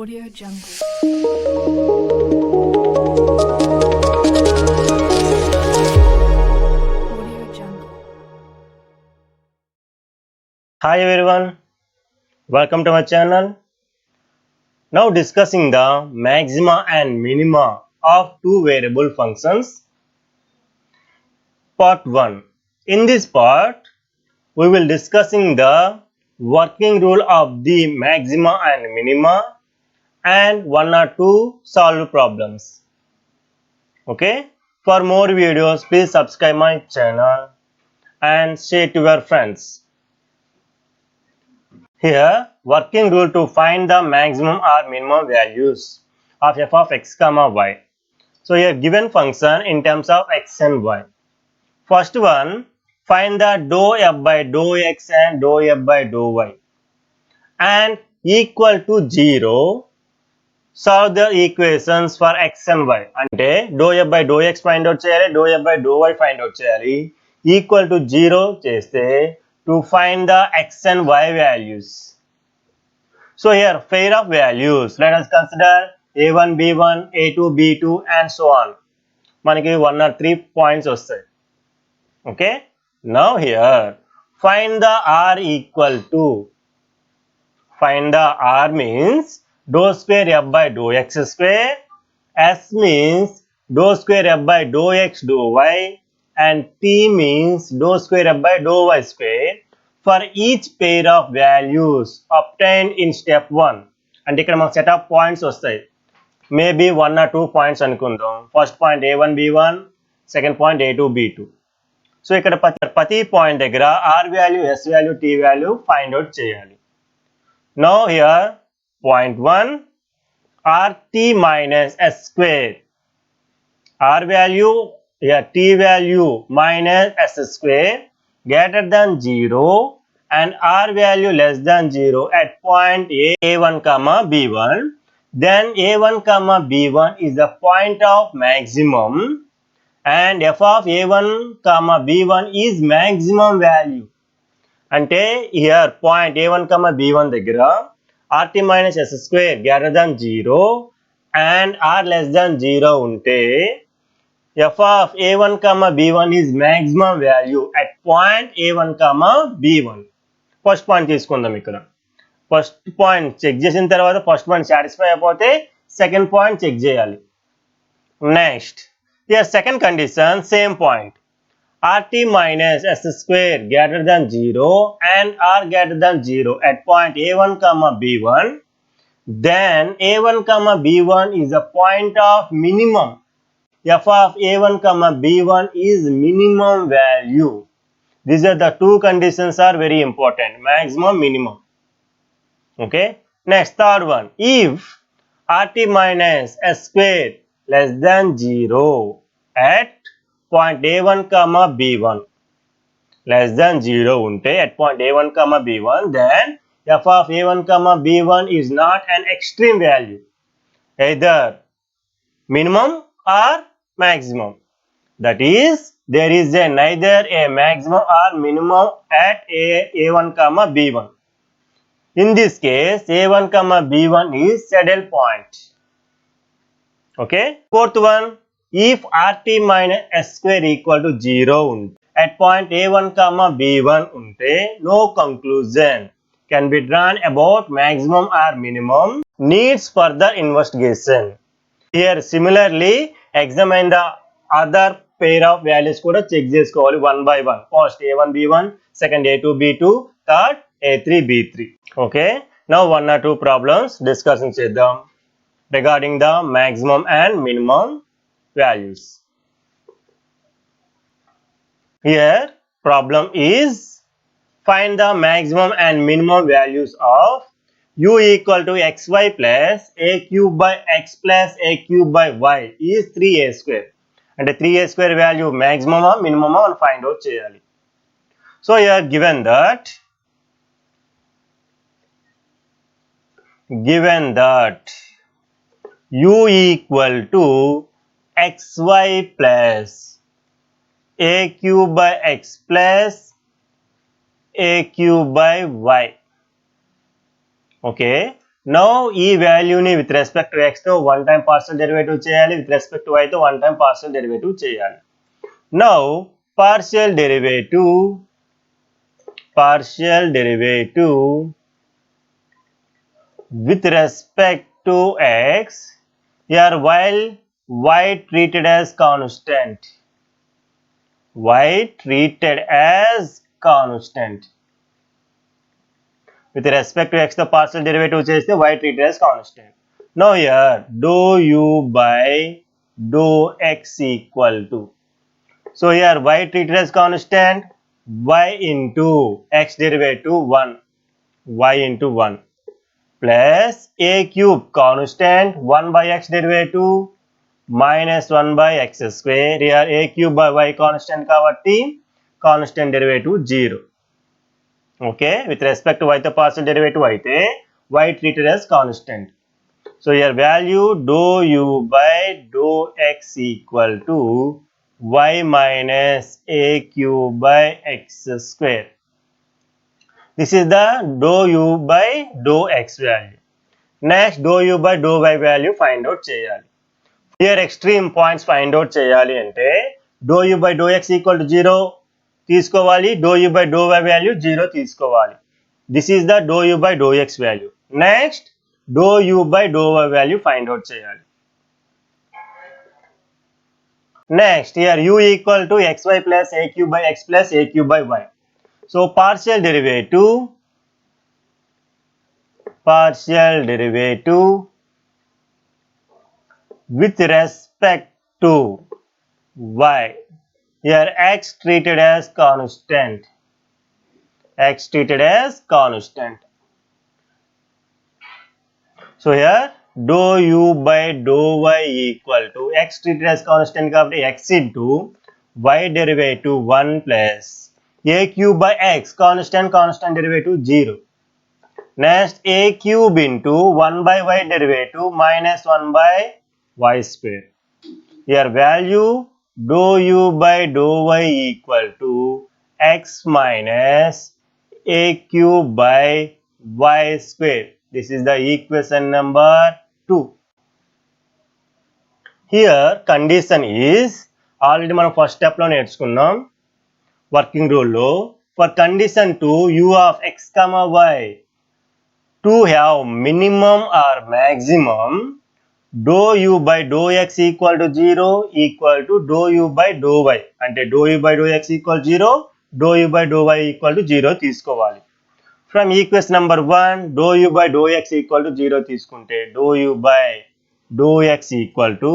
Audio Jungle. Audio Jungle. Hi everyone, welcome to my channel. Now discussing the maxima and minima of two variable functions. Part 1. In this part, we will discussing the working rule of the maxima and minima and one or two solved problems. Okay. For more videos, please subscribe my channel and share to your friends. Here, working rule to find the maximum or minimum values of f of x comma y. So here given function in terms of x and y. First one, find the dou f by dou x and dou f by dou y and equal to 0. Solve the equations for x and y. అంటే dou f by dou x find out చేయాలి, dou f by dou y find out చేయాలి. Equal to 0 చేస్తే to find the x and y values. So here pair of values. Let us consider a1, b1, a2, b2 and so on. మనకి 1 or 3 points వస్తాయి. Okay. Now here find the r equal to. Find the r means dou square f by dou x square. S means dou square f by dou x dou y. And t means dou square f by dou y square. For each pair of values obtained in step 1. అంటే ఇక్కడ మనకు set of points వస్తాయి. Maybe 1 or 2 points అనుకుందాం. First point a1 b1, second point a2 b2. So ఇక్కడ ప్రతి point దగ్గర r value, s value, t value find out చేయాలి. Now here point 1, rt minus s square. R value, here t value minus s square greater than 0 and r value less than 0 at point a1 comma b1. Then a1 comma b1 is the point of maximum and f of a1 comma b1 is maximum value. అంటే here point a1 comma b1 దగ్గర rt minus s square greater than 0 and r less than 0 ఉంటే f of a1 comma b1 is maximum value at point a1 comma b1. First point తీసుకుందాం. ఇక్కడ first point check చేసిన తర్వాత first point satisfy అయిపోతే second point check చేయాలి. Next here second condition same point rt minus s square greater than 0 and r greater than 0 at point a1 comma b1. Then a1 comma b1 is a point of minimum. F of a1 comma b1 is minimum value. These are the two conditions are very important. Maximum, minimum. Okay. Next third one. If rt minus s square less than 0 at point a1 comma b1 less than 0 unte at point a1 comma b1, then f of a1 comma b1 is not an extreme value, either minimum or maximum. That is, there is neither a maximum or minimum at a1 comma b1. In this case, a1 comma b1 is saddle point. Okay. Fourth one, if rt minus s square equal to 0 at point a1 comma b1 unte, no conclusion can be drawn about maximum or minimum, needs further investigation. Here similarly examine the other pair of values kuda check chesukovali one by one. First a1 b1, second a2 b2, third a3 b3. Okay. Now one or two problems discussion cheddam regarding the maximum and minimum values. Here problem is find the maximum and minimum values of u equal to xy plus a cube by x plus a cube by y is 3a square. And 3a square value maximum or minimum or find out cheyali. So here given that u equal to xy plus a cube by x plus a cube by y. Okay. Now ఈ వాల్యూని with respect to x తో one time partial derivative చేయాలి, with respect to y తో one time partial derivative చేయాలి. Now partial derivative with respect to x here while y treated as constant. With respect to x the partial derivative cheste y treated as constant. Now here dou u by dou x equal to, so here y treated as constant, y into x derivative 1, y into 1 plus a cube constant 1 by x derivative minus 1 by x square. Here a cube by y constant kabatti constant derivative 0. Okay, with respect to y the partial derivative aithe y treated as constant. So here value dou u by dou x equal to y minus a cube by x square. This is the dou u by dou x value. Next dou u by dou y value find out cheyali. Here extreme points find out cheyali ante dou u by dou x equal to 0 తీసుకోవాలి, dou u by dou y value 0 తీసుకోవాలి. This is the dou u by dou x value. Next dou u by dou y value find out cheyali. Next here u equal to xy plus a cube by x plus a cube by y. So partial derivative with respect to y. Here x treated as constant. So here dou u by dou y equal to x treated as constant kabatti x into y derivative 1 plus a cube by x constant derivative 0. Next a cube into 1 by y derivative minus 1 by y square. Here value dou u by dou y equal to x minus a cube by y square. This is the equation number 2. Here condition is already మనం first step లో నేర్చుకున్నాం working rule లో. For condition 2 u of x comma y to have minimum or maximum dou u by dou x equal to 0 equal to dou u by dou y. అంటే dou u by dou x equal 0, dou u by dou y equal to 0 తీసుకోవాలి. From equation number 1 dou u by dou x equal to 0 తీసుకుంటే dou u by dou x equal to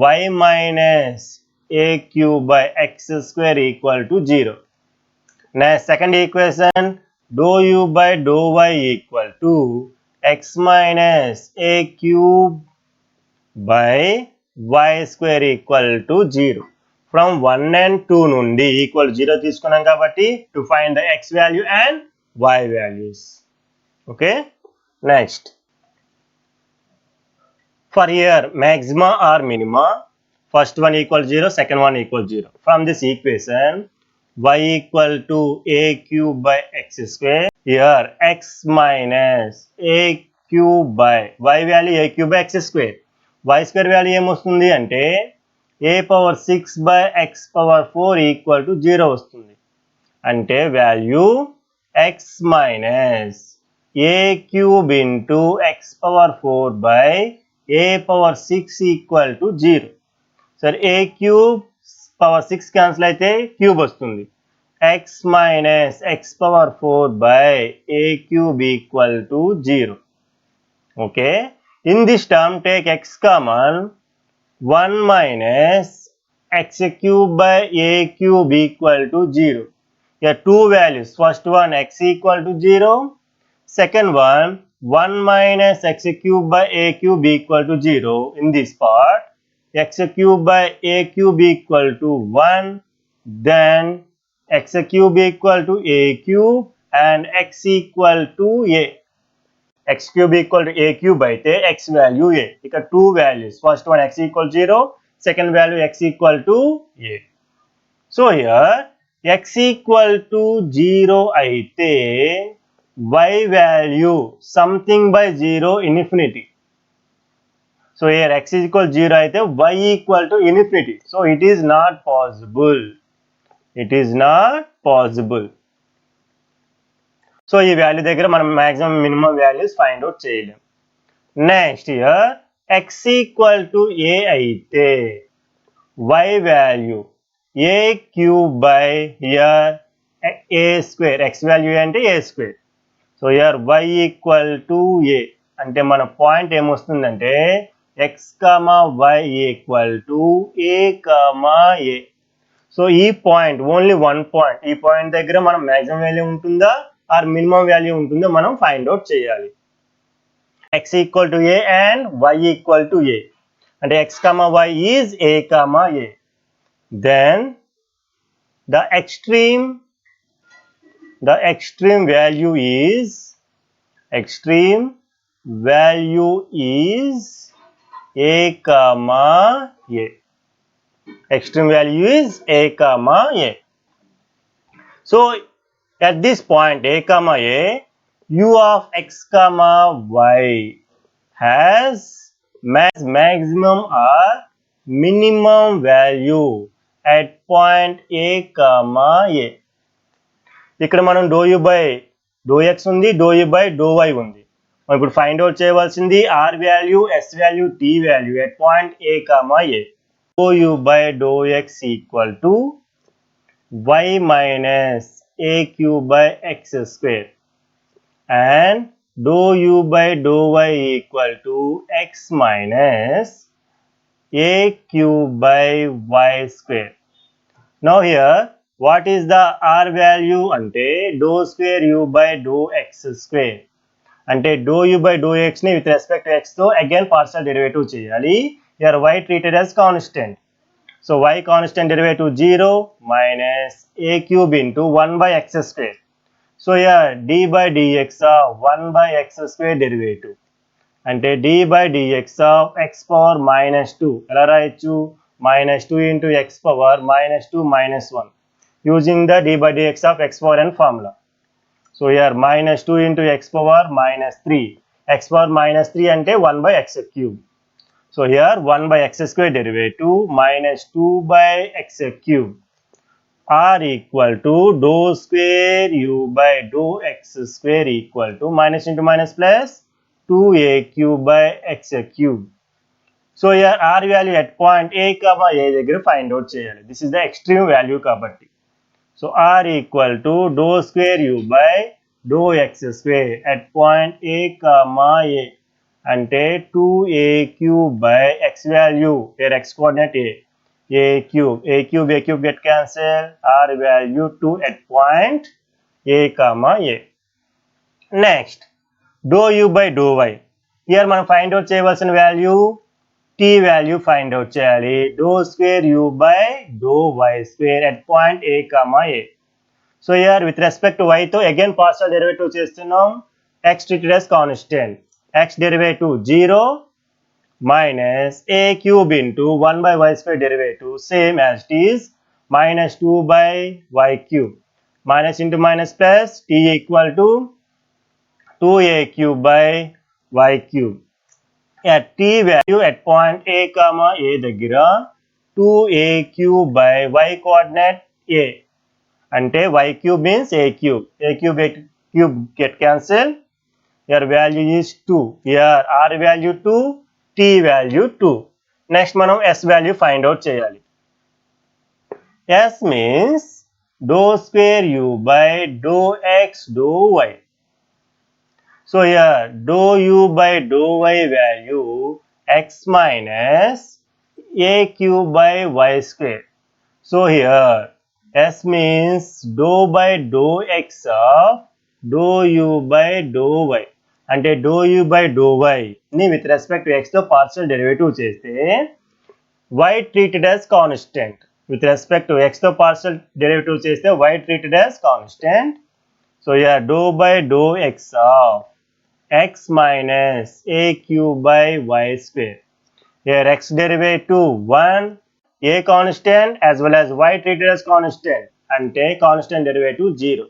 y minus a cube by x square equal to 0. Next second equation dou u by dou y equal to x minus a cube by y square equal to 0. From 1 and 2 నుండి equal 0 తీసుకున్నాం కాబట్టి to find the x value and y values. Okay, next for here maxima or minima, first one equal 0, second one equal 0. From this equation y equal to a cube by x square, here x minus a cube by y value a cube by x square, y square value em vastundi ante a power 6 by x power 4 equal to 0 vastundi. Ante value x minus a cube into x power 4 by a power 6 equal to 0. Sir a cube power 6 cancel aithe cube vastundi. X minus x power 4 by a cube equal to 0. Okay, in this term take x common, 1 minus x cube by a cube equal to 0. Here two values, first one x equal to 0, second one 1 minus x cube by a cube equal to 0. In this part x cube by a cube equal to 1, then x cube equal to a cube and x equal to a. X cube equal to a cube aithe x value a. Ika two values, first one x equal 0, second value x equal to a. So here x equal to 0 aithe y value something by 0 infinity. So here x is equal to 0 అయితే y equal to infinity. So it is not possible. It is not possible. So ఈ value దగ్గర మనం maximum minimum values find out చేయలేం. Next here x equal to a అయితే y value a cube by here a square, x value అంటే a square. So here y equal to a అంటే మన point ఏమొస్తుందంటే x comma y equal to a comma a. So ఈ point only one point, ఈ point దగ్గర మనం maximum value ఉంటుందా or minimum value ఉంటుందో మనం ఫైండ్ అవుట్ చేయాలి. x equal to a and y equal to a అంటే x comma y is a comma a. Then the extreme value is a comma a. Extreme value is a comma a. So at this point a comma a, u of x comma y has maximum or minimum value at point a comma a. ఇక్కడ మనం do u by do x ఉంది, do u by do y ఉంది. మనం ఇప్పుడు find out చేయవలసింది r value, s value, t value at point a comma a. Do u by do x equal to y minus a cube by x square and do u by do y equal to x minus a cube by y square. Now here what is the r value అంటే do square u by do x square అంటే do u by do x ని with respect to x తో again partial derivative చేయాలి. Here y treated as constant. So y constant derivative 0 minus a cube into 1 by x square. So here d by dx of 1 by x square derivative అంటే d by dx of x power minus 2 ఎలా రాయొచ్చు, minus 2 into x power minus 2 minus 1 using the d by dx of x power n formula. So here minus 2 into x power minus 3. X power minus 3 ante 1 by x cube. So here 1 by x square derivative minus 2 by x cube are equal to dou square u by dou x square equal to minus into minus plus 2a cube by x cube. So here r value at point a comma a దగ్గర find out చేయాలి. This is the extreme value కాబట్టి. So r equal to dou square u by dou x square at point a comma a ante 2a cube by x value, here x coordinate a cube get cancel, r value 2 at point a comma a. Next dou u by dou y, here మనం find out చేయవలసిన value t value find out చేయాలి. Do square u by do y square at point a comma a. So here with respect to y తో again partial derivative చేస్తున్నాం. x treated as constant, x derivative 0 minus a cube into 1 by y square derivative same as it is minus 2 by y cube minus into minus plus t equal to 2a cube by y cube. At t value at point a comma a దగ్గర 2a cube by y coordinate a అంటే y cube means a cube get cancelled, your value is 2, here r value 2, t value 2. Next మనం s value find out చేయాలి. s means dou square u by dou x dou y. So here dou u by dou y value x minus a cube by y square. So here s means dou by dou x of dou u by dou y అంటే dou u by dou y ని with respect to x తో partial derivative చేస్తే y treated as constant, with respect to x తో partial derivative చేస్తే y treated as constant. So here dou by dou x of x minus a cube by y square. Here x derivative 1, a constant as well as y treated as constant ante constant derivative 0.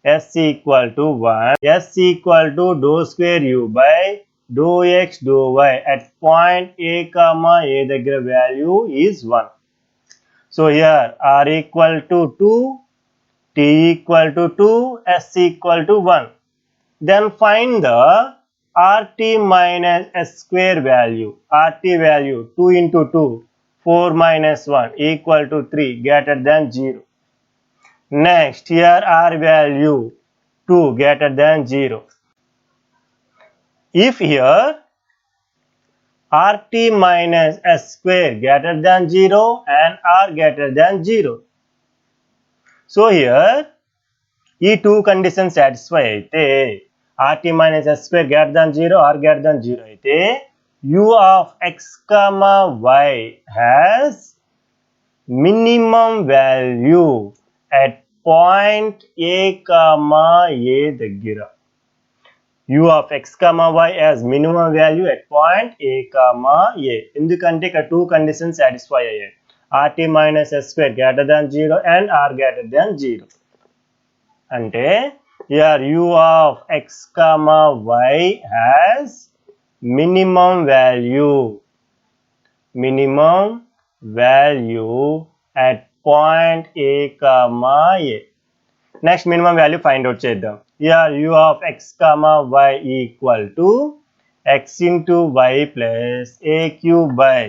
s equal to 1, s equal to dou square u by dou x dou y at point a comma a దగ్గర value is 1. So here r equal to 2, t equal to 2, s equal to 1. Then find the rt minus s square value. Rt value 2 into 2, 4 minus 1 equal to 3 greater than 0. Next, here r value 2 greater than 0. If here rt minus s square greater than 0 and r greater than 0. So here ఈ two condition satisfy అయితే rt minus s square greater than 0, r greater than 0 అయితే u of x comma y has minimum value at point a comma a దగ్గర. u of x comma y has minimum value at point a comma a. ఎందుకంటే ఇక్కడ two conditions satisfy అయ్యాయి. rt minus s square greater than 0 and r greater than 0. అంటే here u of x comma y has minimum value at point a comma a. Next minimum value find out చేద్దాం. Here u of x comma y equal to x into y plus a cube by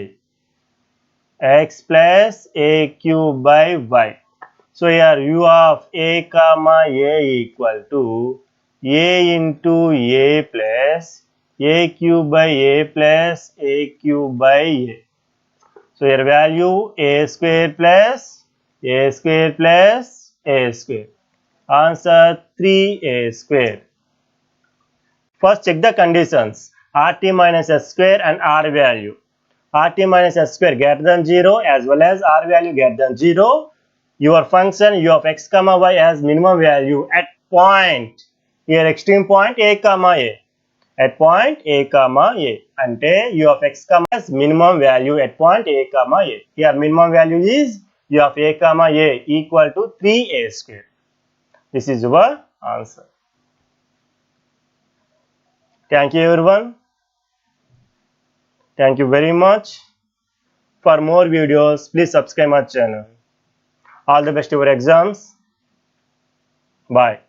x plus a cube by y. So here u of a comma a equal to a into a plus a cube by a plus a cube by a. So here value a square plus a square plus a square. Answer 3a square. First check the conditions rt minus s square and r value. Rt minus s square greater than 0 as well as r value greater than 0. Your function u of x comma y has minimum value at point, here extreme point a comma a, at point a comma a. Ante u of x comma has minimum value at point a comma a. Here minimum value is u of a comma a equal to 3a square. This is your answer. Thank you everyone. Thank you very much. For more videos, please subscribe my channel. All the best to your exams. Bye.